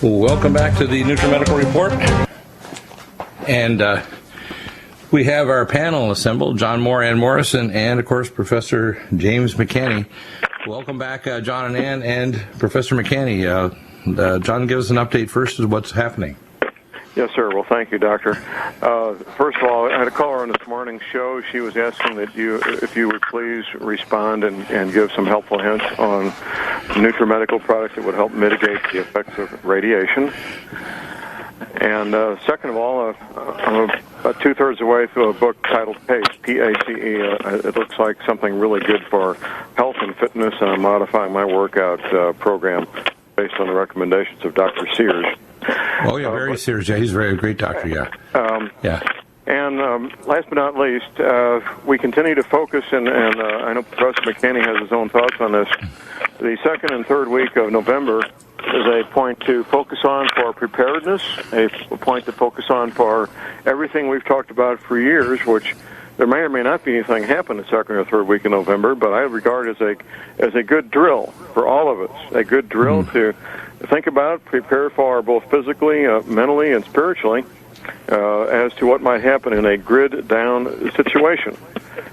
Welcome back to the NutriMedical Report. And we have our panel assembled, John Moore, Ann Morrison, and, of course, Professor James McCanney. Welcome back, John and Ann, and Professor McCanney. John, give us an update first of what's happening. Yes, sir. Well, thank you, Doctor. First of all, I had a caller on this morning's show. She was asking that if you would please respond and give some helpful hints on NutriMedical products that would help mitigate the effects of radiation. And second of all, I'm about two-thirds of the way through a book titled PACE, P-A-C-E. It looks like something really good for health and fitness, and I'm modifying my workout program based on the recommendations of Dr. Sears. Oh, yeah, Barry Sears. Yeah, he's a very great doctor, yeah. And last but not least, we continue to focus, and I know Professor McCanney has his own thoughts on this. The second and third week of November is a point to focus on for preparedness, a point to focus on for everything we've talked about for years, which there may or may not be anything happen the second or third week of November, but I regard as a good drill for all of us, a good drill to think about, prepare for both physically, mentally, and spiritually as to what might happen in a grid-down situation.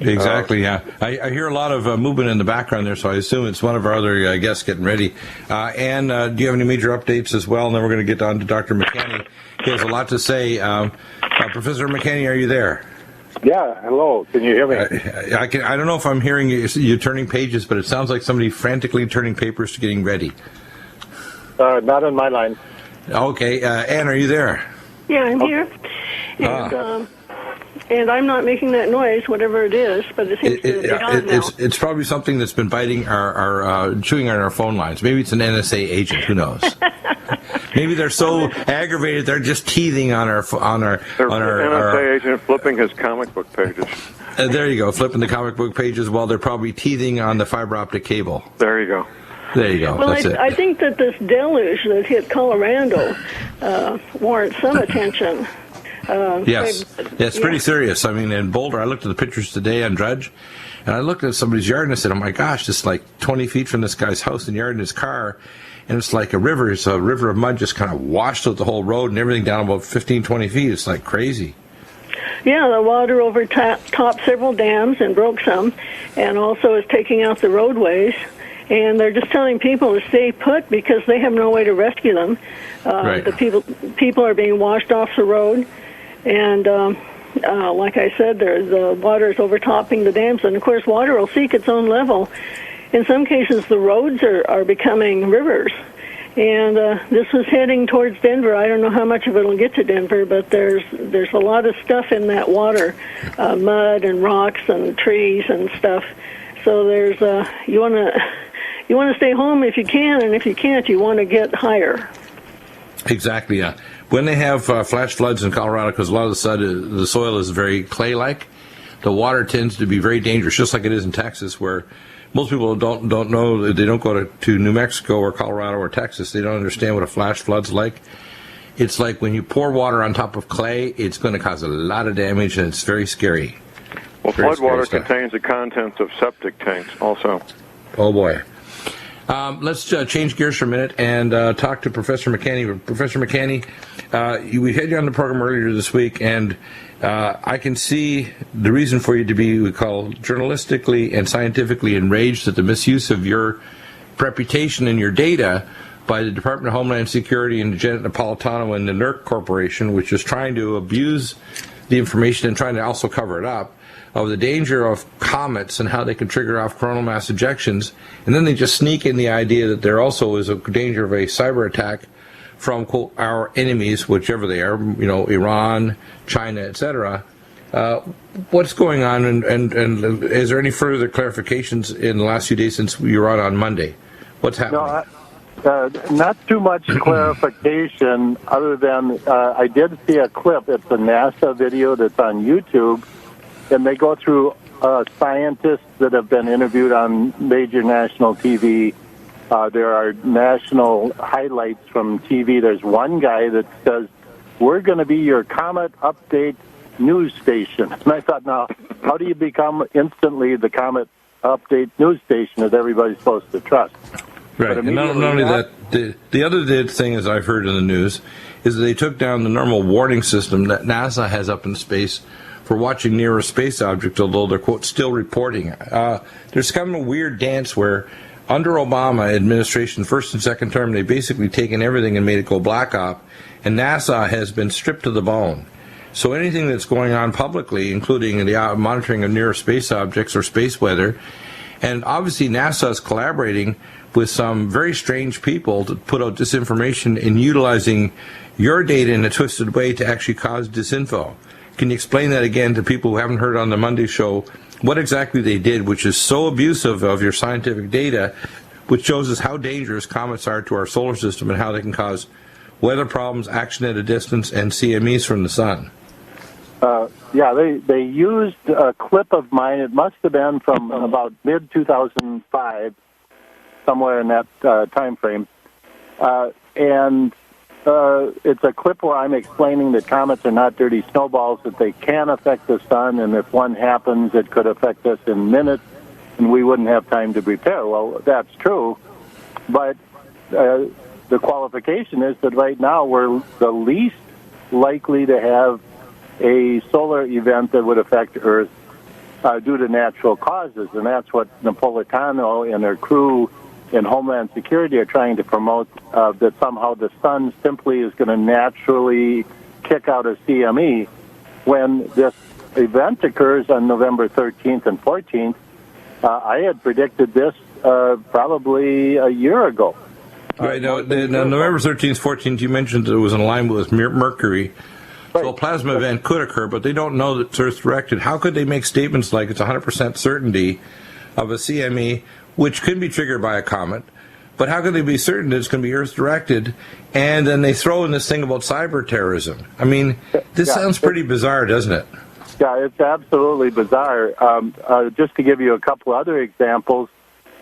Exactly, yeah. I hear a lot of movement in the background there, so I assume it's one of our other guests getting ready. Ann, do you have any major updates as well? And then we're going to get on to Dr. McCanney. He has a lot to say. Professor McCanney, are you there? Yeah, hello. Can you hear me? I don't know if I'm hearing you turning pages, but it sounds like somebody frantically turning papers to getting ready. Not on my line. Okay. Ann, are you there? Yeah, I'm here. And I'm not making that noise, whatever it is, but it seems to be on now. It's probably something that's been biting chewing on our phone lines. Maybe it's an NSA agent. Who knows? Maybe they're so aggravated they're just teething on our NSA agent flipping his comic book pages. There you go, flipping the comic book pages while they're probably teething on the fiber optic cable. There you go. There you go. Well, That's it. I think that this deluge that hit Colorado warrants some attention. Yes, it's pretty serious. I mean, in Boulder, I looked at the pictures today on Drudge, and I looked at somebody's yard and I said, oh my gosh, it's like 20 feet from this guy's house and yard and his car, and it's like a river. It's a river of mud just kind of washed out the whole road and everything down about 15, 20 feet. It's like crazy. Yeah, the water overtopped several dams and broke some, and also is taking out the roadways. And they're just telling people to stay put because they have no way to rescue them. Right. The people are being washed off the road, and like I said, the water is overtopping the dams, and of course, water will seek its own level. In some cases, the roads are becoming rivers, and this was heading towards Denver. I don't know how much of it will get to Denver, but there's a lot of stuff in that water, mud and rocks and trees and stuff. So there's you want to stay home if you can, and if you can't, you want to get higher. Exactly, yeah. When they have flash floods in Colorado, because a lot of the soil is very clay-like, the water tends to be very dangerous, just like it is in Texas, where most people don't know, they don't go to New Mexico or Colorado or Texas, they don't understand what a flash flood's like. It's like when you pour water on top of clay, it's going to cause a lot of damage, and it's very scary. Well, flood water contains the contents of septic tanks also. Oh, boy. Let's change gears for a minute and talk to Professor McCanney. Professor McCanney, we had you on the program earlier this week, and I can see the reason for you to be, we call, journalistically and scientifically enraged at the misuse of your reputation and your data by the Department of Homeland Security and Janet Napolitano and the NERC Corporation, which is trying to abuse the information and trying to also cover it up, of the danger of comets and how they can trigger off coronal mass ejections, and then they just sneak in the idea that there also is a danger of a cyber attack from, quote, our enemies, whichever they are, Iran, China, etc. What's going on, and is there any further clarifications in the last few days since you were on Monday? What's happening? No, not too much clarification other than I did see a clip. It's a NASA video that's on YouTube, and they go through scientists that have been interviewed on major national TV. There are national highlights from TV. There's one guy that says, we're going to be your Comet Update news station. And I thought, now, how do you become instantly the Comet Update news station that everybody's supposed to trust? Right, and not only that, the other thing, as I've heard in the news, is that they took down the normal warning system that NASA has up in space for watching nearer space objects, although they're, quote, still reporting. There's kind of a weird dance where under Obama administration, first and second term, they've basically taken everything and made it go black op, and NASA has been stripped to the bone. So anything that's going on publicly, including the monitoring of near space objects or space weather, and obviously NASA is collaborating with some very strange people to put out disinformation and utilizing your data in a twisted way to actually cause disinfo. Can you explain that again to people who haven't heard on the Monday show, what exactly they did, which is so abusive of your scientific data, which shows us how dangerous comets are to our solar system and how they can cause weather problems, action at a distance, and CMEs from the sun? They used a clip of mine. It must have been from about mid-2005, somewhere in that time frame. And it's a clip where I'm explaining that comets are not dirty snowballs, that they can affect the sun, and if one happens, it could affect us in minutes, and we wouldn't have time to prepare. Well, that's true, but the qualification is that right now we're the least likely to have a solar event that would affect Earth due to natural causes, and that's what Napolitano and her crew in Homeland Security are trying to promote, that somehow the sun simply is going to naturally kick out a CME. When this event occurs on November 13th and 14th, I had predicted this probably a year ago. Right, now November 13th, 14th, you mentioned that it was in alignment with Mercury. Right. So a plasma event could occur, but they don't know that it's Earth-directed. How could they make statements like it's 100% certainty of a CME, which could be triggered by a comet, but how could they be certain that it's going to be Earth-directed, and then they throw in this thing about cyber terrorism? I mean, this sounds pretty bizarre, doesn't it? Yeah, it's absolutely bizarre. Just to give you a couple other examples,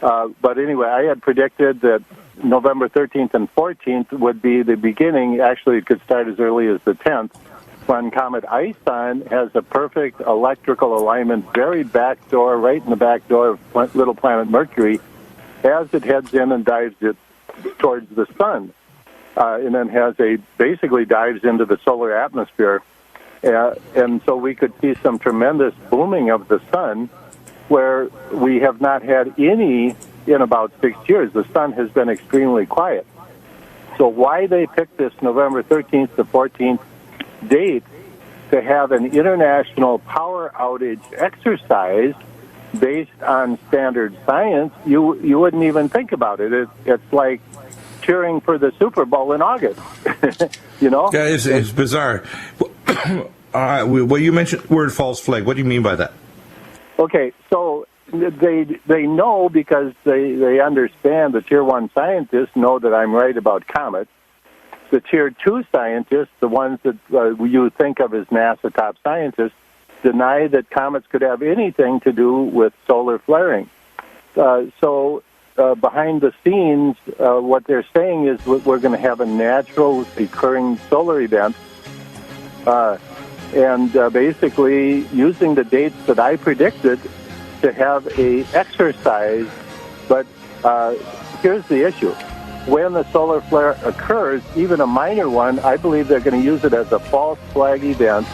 but anyway, I had predicted that November 13th and 14th would be the beginning. Actually, it could start as early as the 10th, when Comet Ison has a perfect electrical alignment, very back door, right in the back door of little planet Mercury, as it heads in and dives it towards the sun, and then basically dives into the solar atmosphere. And so we could see some tremendous booming of the sun, where we have not had any in about 6 years. The sun has been extremely quiet. So why they picked this November 13th to 14th date to have an international power outage exercise based on standard science, you wouldn't even think about it. It's like cheering for the Super Bowl in August. You know? Yeah, it's bizarre. Well, you mentioned the word false flag. What do you mean by that? Okay, so they know, because they understand, the Tier 1 scientists know that I'm right about comets. The Tier 2 scientists, the ones that you think of as NASA top scientists, deny that comets could have anything to do with solar flaring. So behind the scenes, what they're saying is we're going to have a natural occurring solar event, and basically using the dates that I predicted to have a exercise. But here's the issue. When the solar flare occurs, even a minor one, I believe they're going to use it as a false flag event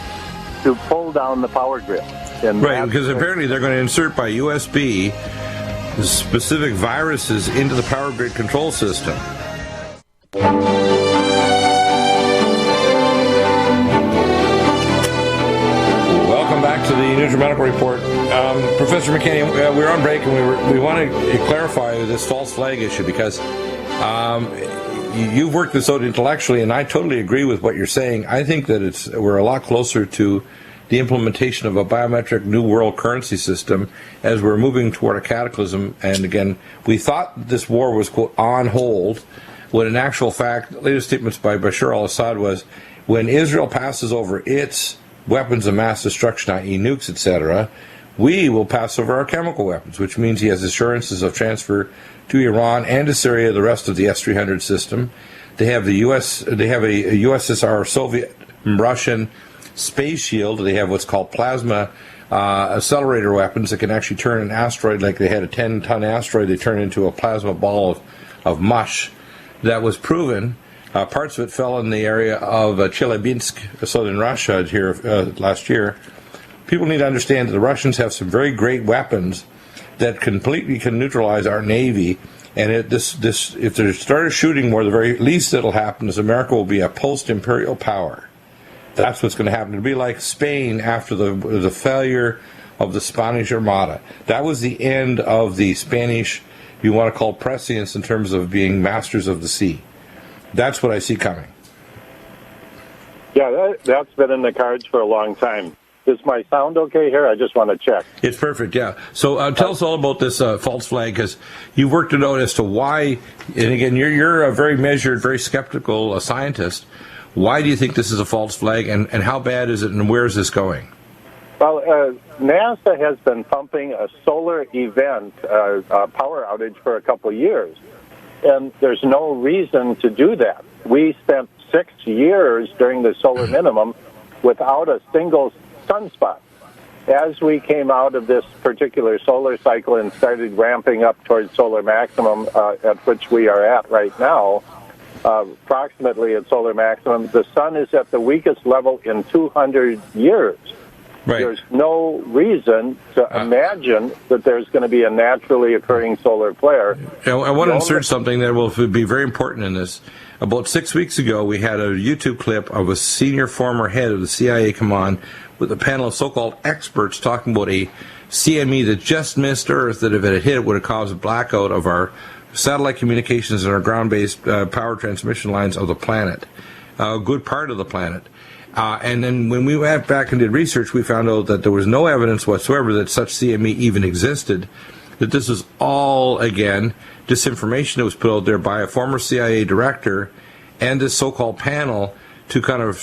to pull down the power grid. And right, because apparently they're going to insert by USB specific viruses into the power grid control system. Welcome back to the NutriMedical Report. Professor McKinney, we're on break, and we want to clarify this false flag issue, because you've worked this out intellectually, and I totally agree with what you're saying. I think that we're a lot closer to the implementation of a biometric new world currency system as we're moving toward a cataclysm. And again, we thought this war was, quote, on hold, when in actual fact, the latest statements by Bashar al-Assad was, when Israel passes over its weapons of mass destruction, i.e. nukes, etc., we will pass over our chemical weapons, which means he has assurances of transfer to Iran and to Syria, the rest of the S-300 system. They have the they have a USSR, Soviet, Russian space shield. They have what's called plasma accelerator weapons that can actually turn an asteroid, like they had a 10-ton asteroid, they turn into a plasma ball of of mush that was proven. Parts of it fell in the area of Chelyabinsk, southern Russia, here last year. People need to understand that the Russians have some very great weapons that completely can neutralize our Navy. And if they started shooting more, the very least that'll happen is America will be a post-imperial power. That's what's going to happen. It'll be like Spain after the failure of the Spanish Armada. That was the end of the Spanish, you want to call prescience in terms of being masters of the sea. That's what I see coming. Yeah, that's been in the cards for a long time. Is my sound okay here? I just want to check. It's perfect, yeah. So tell us all about this false flag, because you worked it out as to why, and again, you're a very measured, very skeptical scientist. Why do you think this is a false flag, and how bad is it, and where is this going? Well, NASA has been pumping a solar event, power outage, for a couple of years, and there's no reason to do that. We spent 6 years during the solar minimum without a single sunspot. As we came out of this particular solar cycle and started ramping up towards solar maximum, at which we are at right now, approximately at solar maximum, the sun is at the weakest level in 200 years. Right. There's no reason to imagine that there's going to be a naturally occurring solar flare. I want to insert something that will be very important in this. About 6 weeks ago, we had a YouTube clip of a senior former head of the CIA come on with a panel of so-called experts talking about a CME that just missed Earth, that if it had hit, it would have caused a blackout of our satellite communications and our ground-based power transmission lines of the planet, a good part of the planet. And then when we went back and did research, we found out that there was no evidence whatsoever that such CME even existed, that this was all, again, disinformation that was put out there by a former CIA director and this so-called panel to kind of,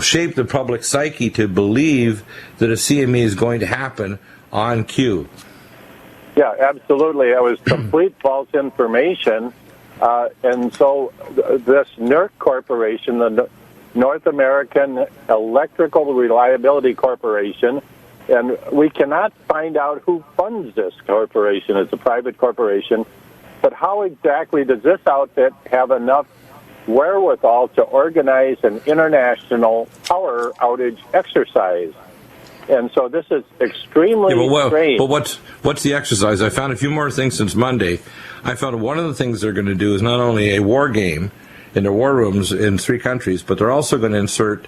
shape the public psyche to believe that a CME is going to happen on cue. Yeah, absolutely. It was complete false information. And so this NERC Corporation, the North American Electrical Reliability Corporation, and we cannot find out who funds this corporation. It's a private corporation. But how exactly does this outfit have enough wherewithal to organize an international power outage exercise? And so this is extremely strange. But what's the exercise? I found a few more things since Monday. I found one of the things they're going to do is not only a war game in their war rooms in 3 countries, but they're also going to insert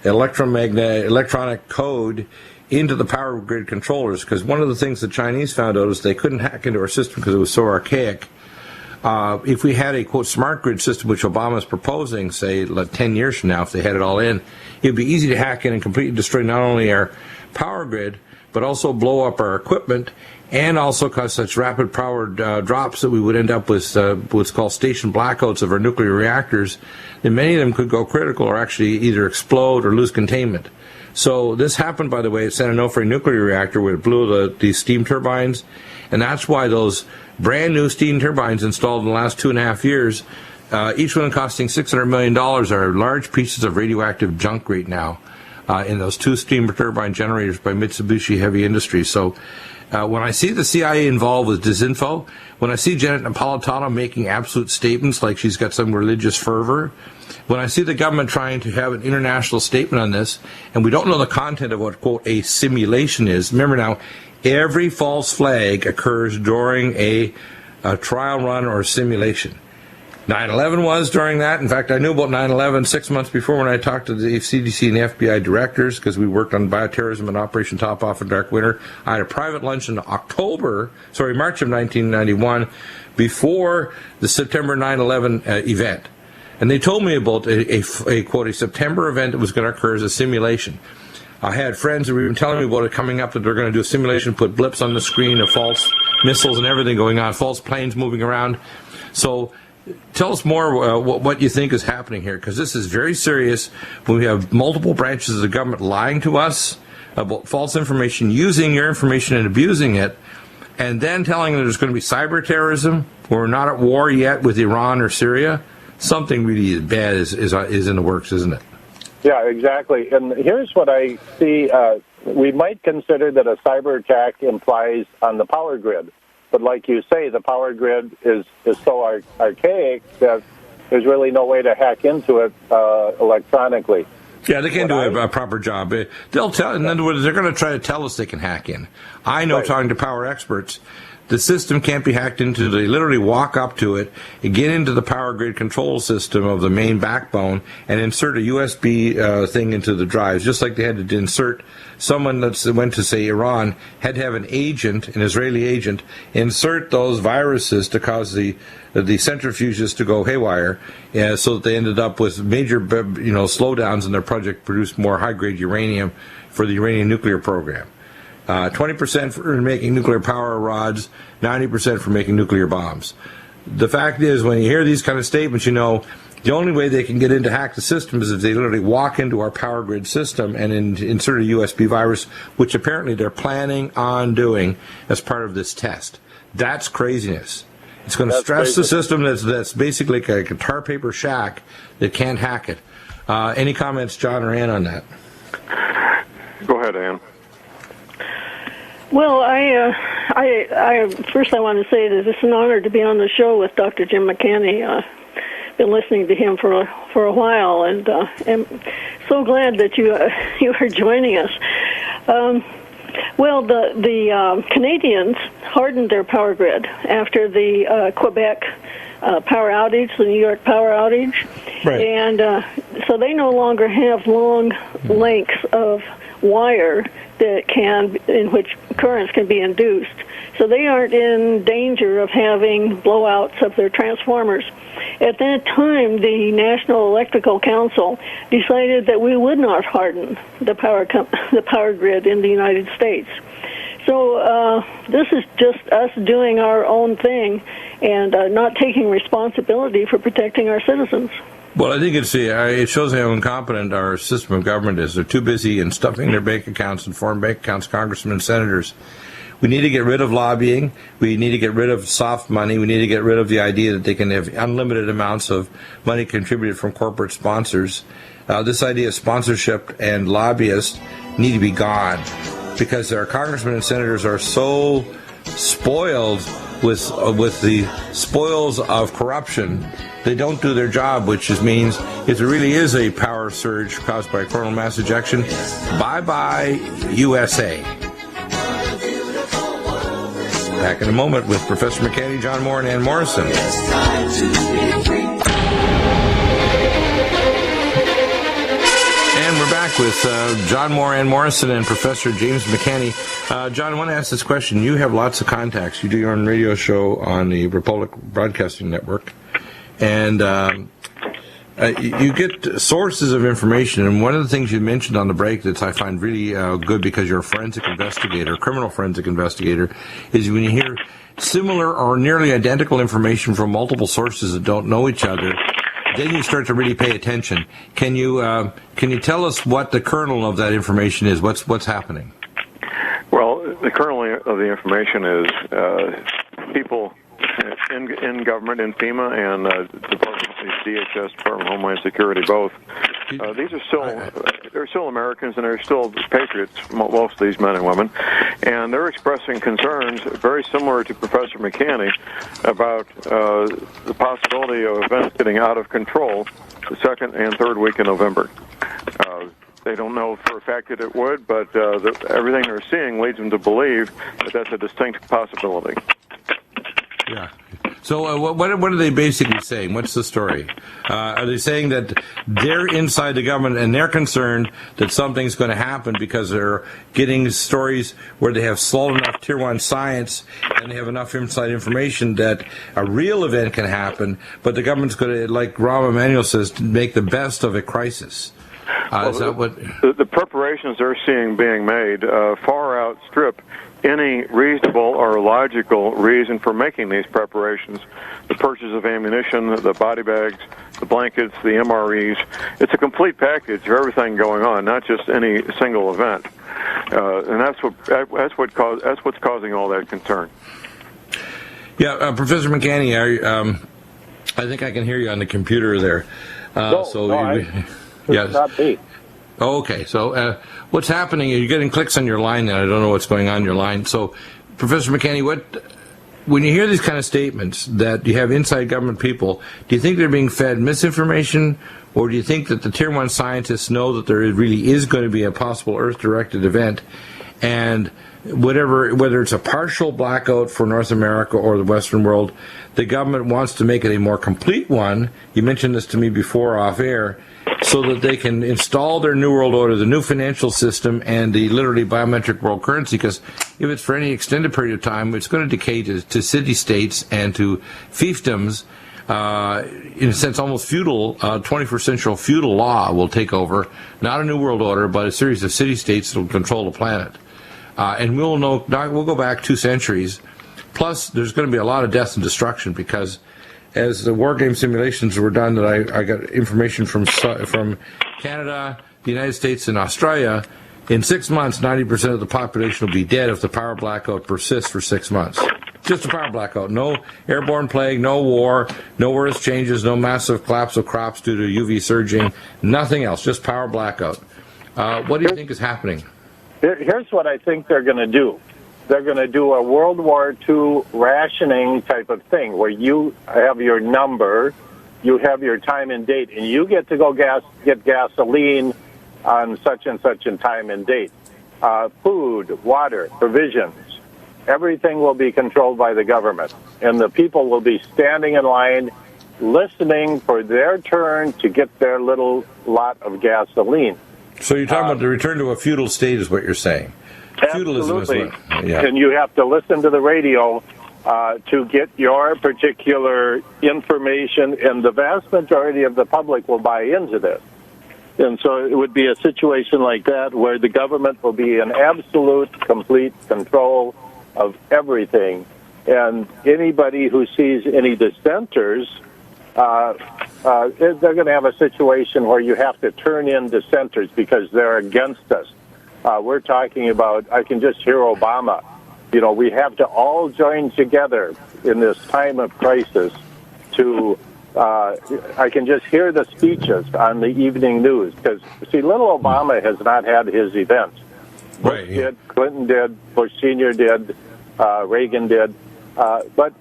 electronic code into the power grid controllers, because one of the things the Chinese found out is they couldn't hack into our system because it was so archaic. If we had a, quote, smart grid system, which Obama is proposing, say, 10 years from now, if they had it all in, it'd be easy to hack in and completely destroy not only our power grid, but also blow up our equipment, and also cause such rapid power drops that we would end up with what's called station blackouts of our nuclear reactors, that many of them could go critical or actually either explode or lose containment. So this happened, by the way, at San Onofre nuclear reactor, where it blew these steam turbines, and that's why those brand new steam turbines installed in the last 2.5 years, each one costing $600 million, are large pieces of radioactive junk right now in those 2 steam turbine generators by Mitsubishi Heavy Industries. So when I see the CIA involved with disinfo, when I see Janet Napolitano making absolute statements like she's got some religious fervor, when I see the government trying to have an international statement on this, and we don't know the content of what, quote, a simulation is. Remember now, every false flag occurs during a trial run or a simulation. 9/11 was during that. In fact, I knew about 9/11 6 months before when I talked to the CDC and the FBI directors, because we worked on bioterrorism and Operation Top Off in Dark Winter. I had a private lunch in March of 1991, before the September 9/11 event. And they told me about a quote, a September event that was going to occur as a simulation. I had friends who were even telling me about it coming up, that they're going to do a simulation, put blips on the screen of false missiles and everything going on, false planes moving around. So tell us more what you think is happening here, because this is very serious when we have multiple branches of the government lying to us about false information, using your information and abusing it, and then telling them there's going to be cyber terrorism. We're not at war yet with Iran or Syria. Something really bad is in the works, isn't it? Yeah, exactly. And here's what I see. We might consider that a cyber attack implies on the power grid. But like you say, the power grid is so archaic that there's really no way to hack into it electronically. Yeah, they can't do a proper job. They'll tell. In other words, they're going to try to tell us they can hack in. I know, talking to power experts, the system can't be hacked into. They literally walk up to it and get into the power grid control system of the main backbone and insert a USB thing into the drives, just like they had to insert someone that went to, say, Iran, had to have an agent, an Israeli agent, insert those viruses to cause the centrifuges to go haywire, so that they ended up with major, slowdowns in their project, produced more high-grade uranium for the Iranian nuclear program. 20% for making nuclear power rods, 90% for making nuclear bombs. The fact is, when you hear these kind of statements, the only way they can get in to hack the system is if they literally walk into our power grid system and insert a USB virus, which apparently they're planning on doing as part of this test. That's craziness. It's going to stress the system that's basically like a tar paper shack that can't hack it. Any comments, John or Ann, on that? Go ahead, Ann. Well, I first I want to say that it's an honor to be on the show with Dr. Jim McCanney. Been listening to him for a while, and am so glad that you are joining us. Well, the Canadians hardened their power grid after the Quebec power outage, the New York power outage, right. And so they no longer have long lengths of wire in which currents can be induced. So they aren't in danger of having blowouts of their transformers. At that time, the National Electrical Council decided that we would not harden the power grid in the United States. So this is just us doing our own thing and not taking responsibility for protecting our citizens. Well, I think it shows how incompetent our system of government is. They're too busy in stuffing their bank accounts and foreign bank accounts, congressmen and senators. We need to get rid of lobbying. We need to get rid of soft money. We need to get rid of the idea that they can have unlimited amounts of money contributed from corporate sponsors. This idea of sponsorship and lobbyists need to be gone, because our congressmen and senators are so spoiled with the spoils of corruption. They don't do their job, which means if there really is a power surge caused by coronal mass ejection, bye-bye USA. Back in a moment with Professor McCanney, John Moore, and Ann Morrison. And we're back with John Moore, Ann Morrison, and Professor James McCanney. John, I want to ask this question. You have lots of contacts. You do your own radio show on the Republic Broadcasting Network. And you get sources of information, and one of the things you mentioned on the break that I find really good, because you're a forensic investigator, criminal forensic investigator, is when you hear similar or nearly identical information from multiple sources that don't know each other, then you start to really pay attention. Can you tell us what the kernel of that information is? What's happening? Well, the kernel of the information is people in government, in FEMA, and DHS, Department of Homeland Security, both. These are they're still Americans, and they're still patriots, most of these men and women, and they're expressing concerns very similar to Professor McCanney about the possibility of events getting out of control the second and third week in November. They don't know for a fact that it would, but everything they're seeing leads them to believe that that's a distinct possibility. Yeah. So what are they basically saying? What's the story? Are they saying that they're inside the government and they're concerned that something's going to happen because they're getting stories where they have solid enough Tier 1 science and they have enough inside information that a real event can happen, but the government's going to, like Rahm Emanuel says, to make the best of a crisis? Is that what? The preparations they're seeing being made far outstrip any reasonable or logical reason for making these preparations. The purchase of ammunition, the body bags, the blankets, the MREs. It's a complete package of everything going on, not just any single event. And that's what's causing all that concern. Yeah, Professor McCanney, I think I can hear you on the computer there. Yes. Not me. Okay, so what's happening? You're getting clicks on your line, and I don't know what's going on in your line. So, Professor McCanney, when you hear these kind of statements that you have inside government people, do you think they're being fed misinformation, or do you think that the Tier 1 scientists know that there really is going to be a possible Earth-directed event, and whether it's a partial blackout for North America or the Western world, the government wants to make it a more complete one? You mentioned this to me before off air, so that they can install their New World Order, the new financial system, and the literally biometric world currency, because if it's for any extended period of time, it's going to decay to city-states and to fiefdoms. In a sense, almost feudal, 21st century feudal law will take over, not a New World Order, but a series of city-states that will control the planet. And we'll go back 2 centuries. Plus, there's going to be a lot of death and destruction, because as the war game simulations were done, that I got information from Canada, the United States, and Australia, in 6 months, 90% of the population will be dead if the power blackout persists for 6 months. Just a power blackout. No airborne plague, no war, no earth changes, no massive collapse of crops due to UV surging, nothing else, just power blackout. What do you think is happening? Here's what I think they're going to do. They're going to do a World War II rationing type of thing, where you have your number, you have your time and date, and you get to go get gasoline on such and such a time and date. Food, water, provisions, everything will be controlled by the government, and the people will be standing in line listening for their turn to get their little lot of gasoline. So you're talking about the return to a feudal state is what you're saying. Feudalism is what, yeah. And you have to listen to the radio to get your particular information, and the vast majority of the public will buy into this. And so it would be a situation like that where the government will be in absolute, complete control of everything. And anybody who sees any dissenters, they're going to have a situation where you have to turn in dissenters because they're against us. We're talking about, I can just hear Obama. You know, we have to all join together in this time of crisis to, I can just hear the speeches on the evening news. Because, see, little Obama has not had his events. Bush did, Clinton did, Bush Sr. did, Reagan did. But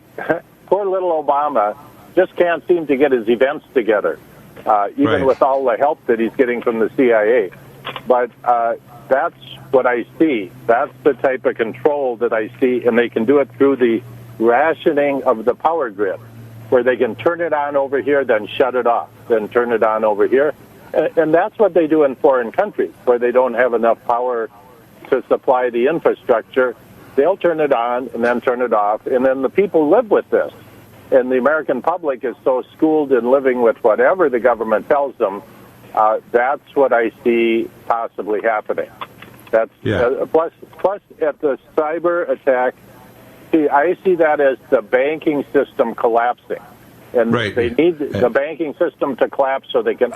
poor little Obama just can't seem to get his events together, even with all the help that he's getting from the CIA. But that's what I see. That's the type of control that I see, and they can do it through the rationing of the power grid, where they can turn it on over here, then shut it off, then turn it on over here. And that's what they do in foreign countries, where they don't have enough power to supply the infrastructure. They'll turn it on and then turn it off, and then the people live with this. And the American public is so schooled in living with whatever the government tells them. That's what I see possibly happening. That's plus at the cyber attack. See, I see that as the banking system collapsing, and they need the banking system to collapse so they can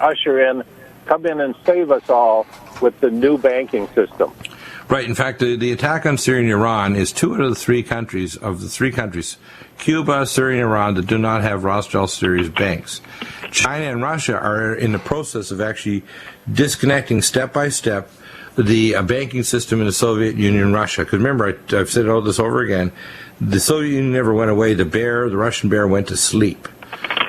come in and save us all with the new banking system. Right. In fact, the attack on Syria and Iran is 2 out of the 3 countries, Cuba, Syria, and Iran, that do not have Rothschild series banks. China and Russia are in the process of actually disconnecting step by step the banking system in the Soviet Union and Russia. Because remember, I've said all this over again, the Soviet Union never went away. The Russian bear went to sleep.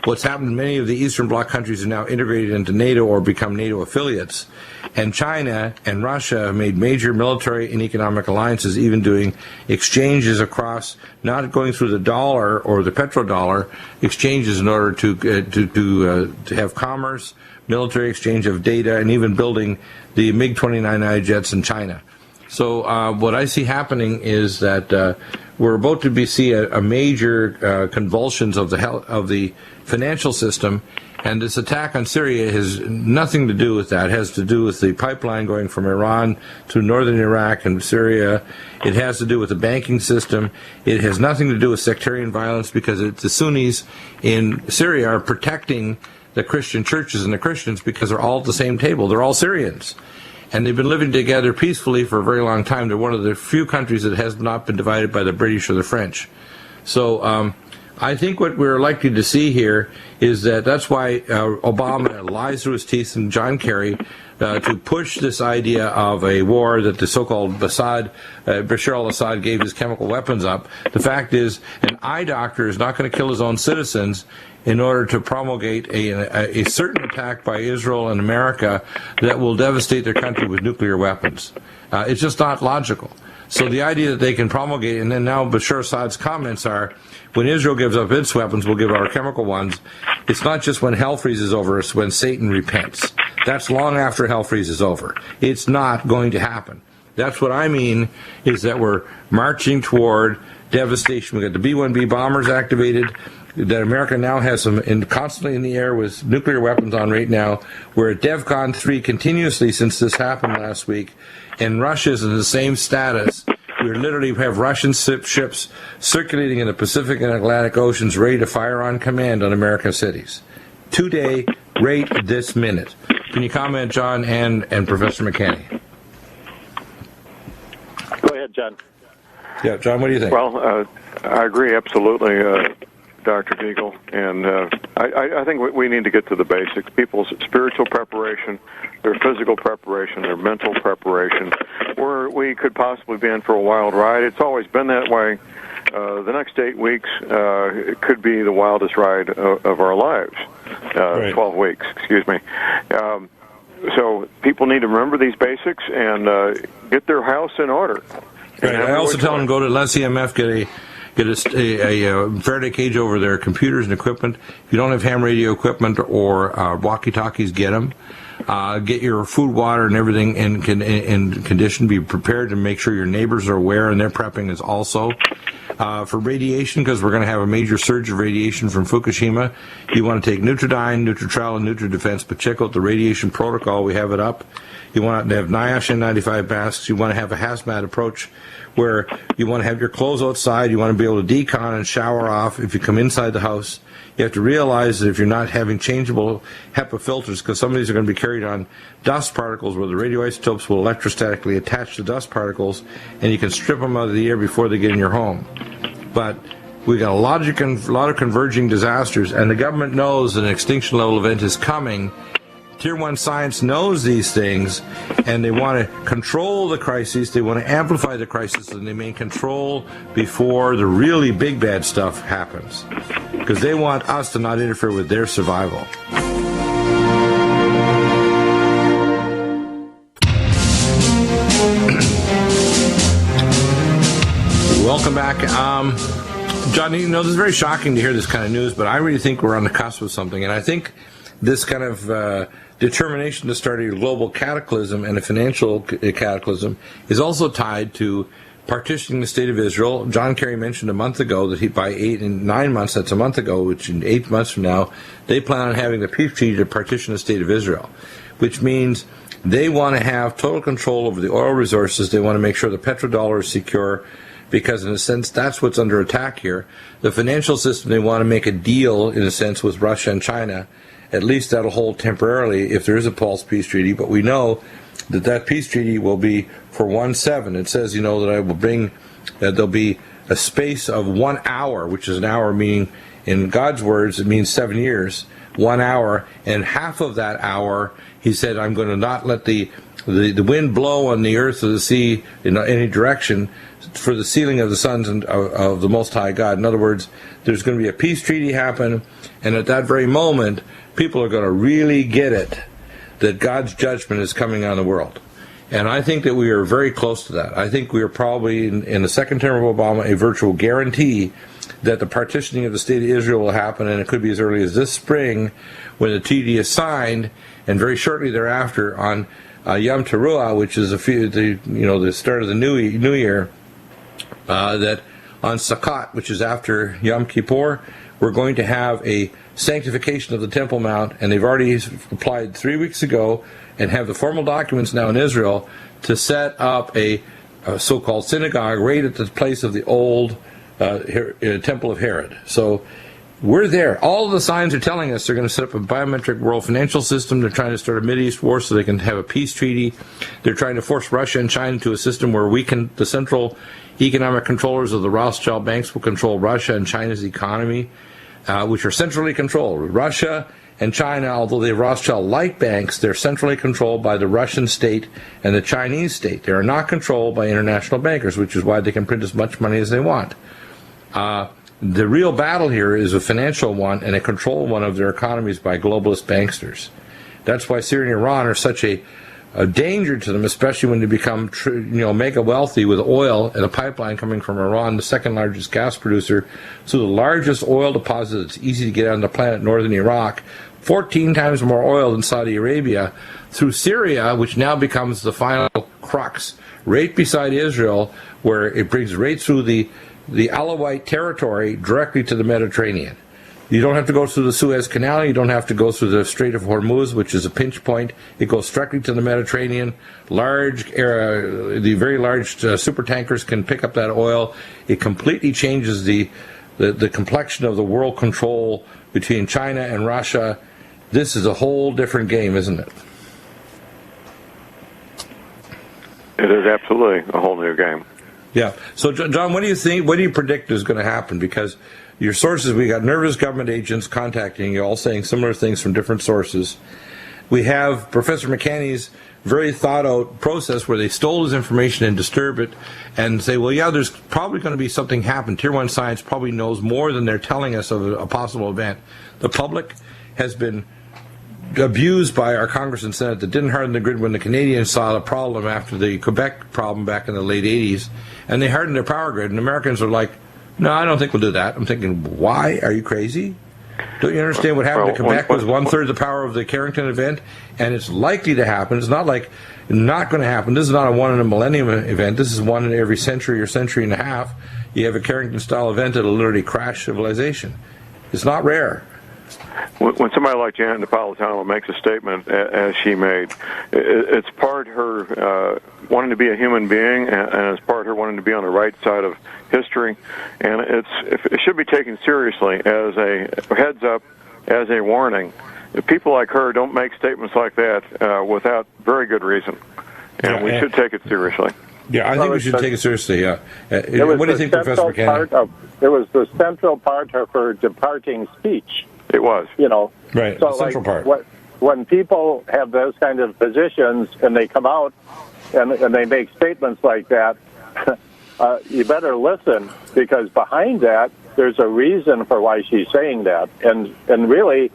What's happened, many of the Eastern Bloc countries are now integrated into NATO or become NATO affiliates. And China and Russia have made major military and economic alliances, even doing exchanges across, not going through the dollar or the petrodollar, exchanges in order to have commerce, military exchange of data, and even building the MiG-29I jets in China. So what I see happening is that we're about to see a major convulsions of the financial system, and this attack on Syria has nothing to do with that. It has to do with the pipeline going from Iran to northern Iraq and Syria. It has to do with the banking system. It has nothing to do with sectarian violence, because the Sunnis in Syria are protecting the Christian churches and the Christians because they're all at the same table. They're all Syrians. And they've been living together peacefully for a very long time. They're one of the few countries that has not been divided by the British or the French. So I think what we're likely to see here is that's why Obama lies through his teeth and John Kerry to push this idea of a war that the so-called Bashar al-Assad gave his chemical weapons up. The fact is, an eye doctor is not going to kill his own citizens in order to promulgate a certain attack by Israel and America that will devastate their country with nuclear weapons. It's just not logical. So the idea that they can promulgate, and then now Bashar Assad's comments are, when Israel gives up its weapons, we'll give our chemical ones. It's not just when hell freezes over, it's when Satan repents. That's long after hell freezes over. It's not going to happen. That's what I mean, is that we're marching toward devastation. We've got the B-1B bombers activated, that America now has them constantly in the air with nuclear weapons on right now. We're at DEFCON 3 continuously since this happened last week, and Russia's in the same status. We literally have Russian ships circulating in the Pacific and Atlantic Oceans ready to fire on command on American cities. Today, right this minute. Can you comment, John and Professor McCanny? Go ahead, John. Yeah, John, what do you think? Well, I agree absolutely, Dr. Deagle, and I think we need to get to the basics. People's spiritual preparation, their physical preparation, their mental preparation, where we could possibly be in for a wild ride. It's always been that way. The next 8 weeks could be the wildest ride of our lives. Right. 12 weeks, excuse me. So people need to remember these basics and get their house in order. Right. I also tell them go to Less EMF, get a Faraday cage over their computers and equipment. If you don't have ham radio equipment or walkie-talkies, get them. Get your food, water, and everything in condition. Be prepared to make sure your neighbors are aware, and their prepping is also. For radiation, because we're going to have a major surge of radiation from Fukushima, you want to take Nutridyne, Nutritrel, and Nutridefense, but check out the radiation protocol. We have it up. You want to have NIOSH N95 masks. You want to have a hazmat approach where you want to have your clothes outside. You want to be able to decon and shower off if you come inside the house. You have to realize that if you're not having changeable HEPA filters, because some of these are going to be carried on dust particles where the radioisotopes will electrostatically attach to dust particles, and you can strip them out of the air before they get in your home. But we've got a lot of converging disasters, and the government knows that an extinction level event is coming. Tier 1 science knows these things, and they want to control the crises, they want to amplify the crisis, and they may control before the really big bad stuff happens, because they want us to not interfere with their survival. Welcome back. John, you know, this is very shocking to hear this kind of news, but I really think we're on the cusp of something, and I think this kind of determination to start a global cataclysm and a financial cataclysm is also tied to partitioning the state of Israel. John Kerry mentioned a month ago that by 9 months, that's a month ago, which in 8 months from now, they plan on having the peace treaty to partition the state of Israel, which means they want to have total control over the oil resources. They want to make sure the petrodollar is secure, because in a sense that's what's under attack here. The financial system, they want to make a deal in a sense with Russia and China. At least that'll hold temporarily if there is a false peace treaty, but we know that peace treaty will be for 1/7. It says, you know, that I will bring, that there'll be a space of 1 hour, which is an hour, meaning in God's words, it means 7 years, 1 hour, and half of that hour, he said, I'm going to not let the wind blow on the earth or the sea in any direction for the sealing of the sons of the Most High God. In other words, there's going to be a peace treaty happen, and at that very moment, people are going to really get it that God's judgment is coming on the world. And I think that we are very close to that. I think we are probably, in the second term of Obama, a virtual guarantee that the partitioning of the state of Israel will happen, and it could be as early as this spring when the treaty is signed, and very shortly thereafter on Yom Teruah, which is the start of the new year, that on Sukkot, which is after Yom Kippur, we're going to have a sanctification of the Temple Mount, and they've already applied 3 weeks ago and have the formal documents now in Israel to set up a so-called synagogue right at the place of the old Temple of Herod. So We're there. All of the signs are telling us they're going to set up a biometric world financial system. They're trying to start a Mideast war so they can have a peace treaty. They're trying to force Russia and China into a system where the central economic controllers of the Rothschild banks will control Russia and China's economy, which are centrally controlled. Russia and China, although they're Rothschild-like banks, they're centrally controlled by the Russian state and the Chinese state. They are not controlled by international bankers, which is why they can print as much money as they want. The real battle here is a financial one and a controlled one of their economies by globalist banksters. That's why Syria and Iran are such a danger to them, especially when they become mega wealthy with oil and a pipeline coming from Iran, the second largest gas producer, to the largest oil deposit that's easy to get on the planet, northern Iraq, 14 times more oil than Saudi Arabia, through Syria, which now becomes the final crux, right beside Israel, where it brings right through the Alawite territory directly to the Mediterranean. You don't have to go through the Suez Canal. You don't have to go through the Strait of Hormuz, which is a pinch point. It goes directly to the Mediterranean. The very large super tankers can pick up that oil. It completely changes the complexion of the world control between China and Russia. This is a whole different game, isn't it? It is absolutely a whole new game. Yeah. So, John, what do you think? What do you predict is going to happen? Because your sources, we got nervous government agents contacting you, all saying similar things from different sources. We have Professor McCanney's very thought-out process where they stole his information and disturb it and say, well, yeah, there's probably going to be something happen. Tier 1 science probably knows more than they're telling us of a possible event. The public has been abused by our Congress and Senate that didn't harden the grid when the Canadians saw the problem after the Quebec problem back in the late 80s, and they hardened their power grid, and Americans are like, no, I don't think we'll do that. I'm thinking, why? Are you crazy? Don't you understand what happened to Quebec was one-third the power of the Carrington event, and it's likely to happen. It's not like not going to happen. This is not a one-in-a-millennium event. This is one in every century or century and a half. You have a Carrington-style event that will literally crash civilization. It's not rare. When somebody like Janet Napolitano makes a statement, as she made, it's part her wanting to be a human being, and it's part her wanting to be on the right side of history, and it should be taken seriously as a heads up, as a warning. People like her don't make statements like that without very good reason, and we should take it seriously. Yeah, I think we should take it seriously, yeah. What do you think, Professor McCanney? It was the central part of her departing speech. It was. so Right, the central part. When people have those kind of positions and they come out and they make statements like that, you better listen, because behind that, there's a reason for why she's saying that. And really,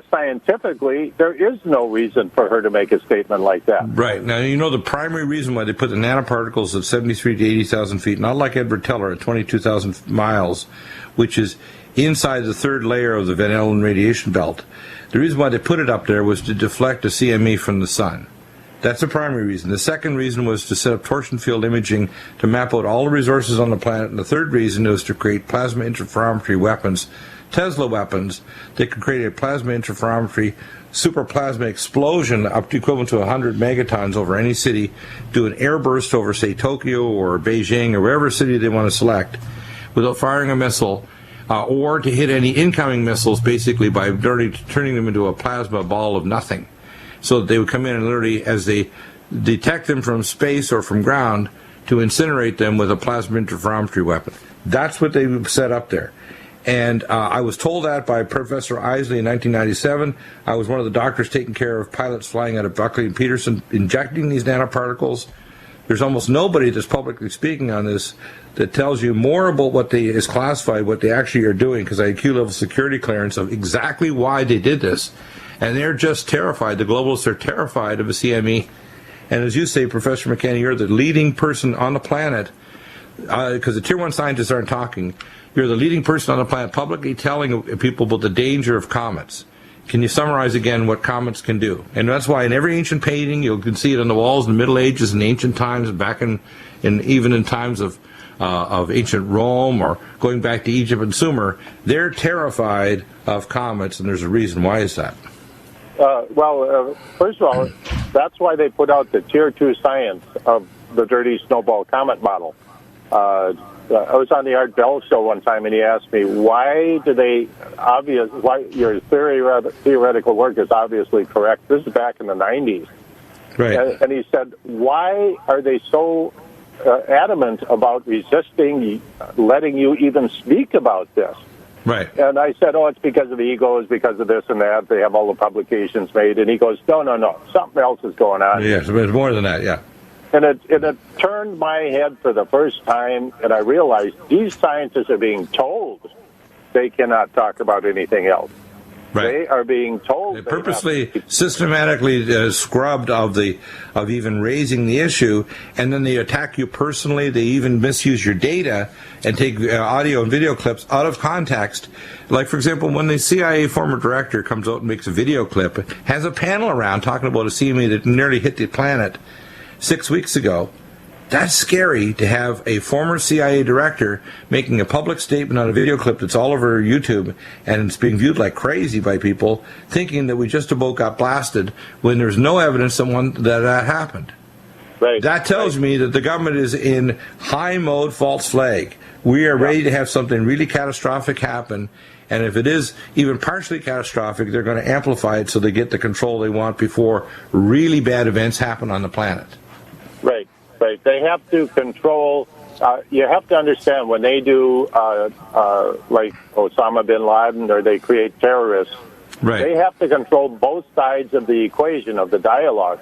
scientifically, there is no reason for her to make a statement like that. Right. Now, the primary reason why they put the nanoparticles at 73 to 80,000 feet, not like Edward Teller at 22,000 miles, which is inside the third layer of the Van Allen radiation belt. The reason why they put it up there was to deflect the CME from the sun. That's the primary reason. The second reason was to set up torsion field imaging to map out all the resources on the planet. And the third reason was to create plasma interferometry weapons, Tesla weapons, that could create a plasma interferometry super plasma explosion up to equivalent to 100 megatons over any city, do an airburst over, say, Tokyo or Beijing or wherever city they want to select without firing a missile, or to hit any incoming missiles basically by literally turning them into a plasma ball of nothing. So that they would come in and literally, as they detect them from space or from ground, to incinerate them with a plasma interferometry weapon. That's what they set up there. And I was told that by Professor Isley in 1997. I was one of the doctors taking care of pilots flying out of Buckley and Peterson injecting these nanoparticles. There's almost nobody that's publicly speaking on this that tells you more about what is classified, what they actually are doing, because I had Q-level security clearance of exactly why they did this. And they're just terrified. The globalists are terrified of a CME. And as you say, Professor McCanney, you're the leading person on the planet, because the Tier 1 scientists aren't talking. You're the leading person on the planet publicly telling people about the danger of comets. Can you summarize again what comets can do? And that's why in every ancient painting, you can see it on the walls in the Middle Ages, in ancient times, back in even in times of ancient Rome, or going back to Egypt and Sumer, they're terrified of comets, and there's a reason. Why is that? First of all, that's why they put out the Tier 2 science of the dirty snowball comet model. I was on the Art Bell show one time, and he asked me, why your theoretical work is obviously correct. This is back in the 90s. Right. And he said, why are they so adamant about resisting letting you even speak about this? Right. And I said, it's because of the ego, it's because of this and that. They have all the publications made. And he goes, no. Something else is going on. Yes, but it's more than that, yeah. And it turned my head for the first time, and I realized these scientists are being told they cannot talk about anything else. Right. They are being told. They're purposely, systematically scrubbed of even raising the issue, and then they attack you personally. They even misuse your data and take audio and video clips out of context. Like, for example, when the CIA former director comes out and makes a video clip, has a panel around talking about a CME that nearly hit the planet 6 weeks ago. That's scary to have a former CIA director making a public statement on a video clip that's all over YouTube, and it's being viewed like crazy by people, thinking that we just about got blasted when there's no evidence that happened. Right. That tells me that the government is in high mode false flag. We are ready to have something really catastrophic happen, and if it is even partially catastrophic, they're going to amplify it so they get the control they want before really bad events happen on the planet. Right. They have to control. You have to understand when they do like Osama bin Laden, or they create terrorists. Right. They have to control both sides of the equation of the dialogue.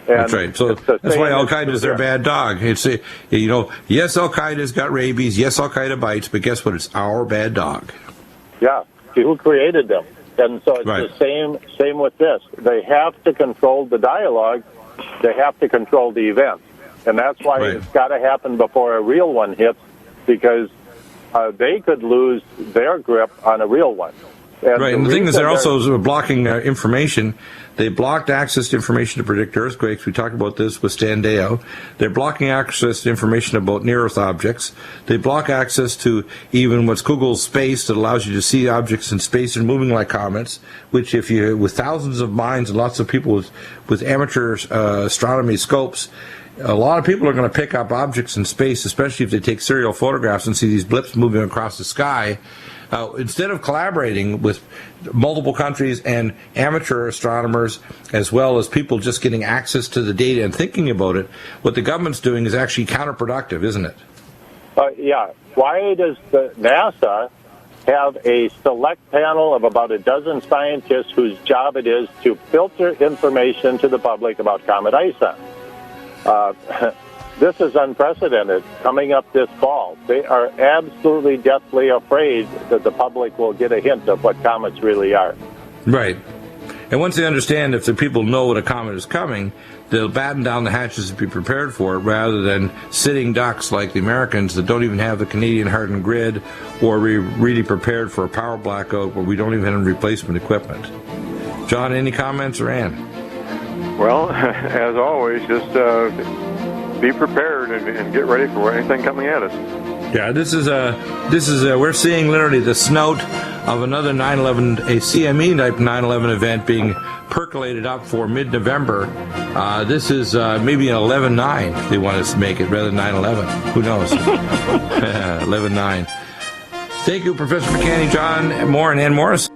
And that's right. So that's why Al Qaeda is their bad dog. It's yes, Al Qaeda's got rabies. Yes, Al Qaeda bites, but guess what? It's our bad dog. Yeah. Who created them? And so it's right. the same with this. They have to control the dialogue. They have to control the event. And that's why right. It's got to happen before a real one hits, because they could lose their grip on a real one. And right, and the thing is, they're also blocking information. They blocked access to information to predict earthquakes. We talked about this with Stan Deyo. They're blocking access to information about near-Earth objects. They block access to even what's Google Space, that allows you to see objects in space and moving like comets, which if you, with thousands of minds and lots of people with amateur astronomy scopes, a lot of people are going to pick up objects in space, especially if they take serial photographs and see these blips moving across the sky. Instead of collaborating with multiple countries and amateur astronomers, as well as people just getting access to the data and thinking about it, what the government's doing is actually counterproductive, isn't it? Yeah. Why does the NASA have a select panel of about a dozen scientists whose job it is to filter information to the public about Comet ISA? This is unprecedented coming up this fall. They are absolutely deathly afraid that the public will get a hint of what comets really are. Right. And once they understand, if the people know what a comet is coming, they'll batten down the hatches to be prepared for it, rather than sitting ducks like the Americans that don't even have the Canadian hardened grid, or be really prepared for a power blackout where we don't even have replacement equipment. John, any comments, or Ann? Well, as always, just be prepared and get ready for anything coming at us. Yeah, this is we're seeing literally the snout of another 9/11, a CME type 9/11 event being percolated up for mid-November. This is maybe an 11/9. They want us to make it rather than 9/11. Who knows? 11/9. Thank you, Professor McCanny, John Moore, and Ann Morris.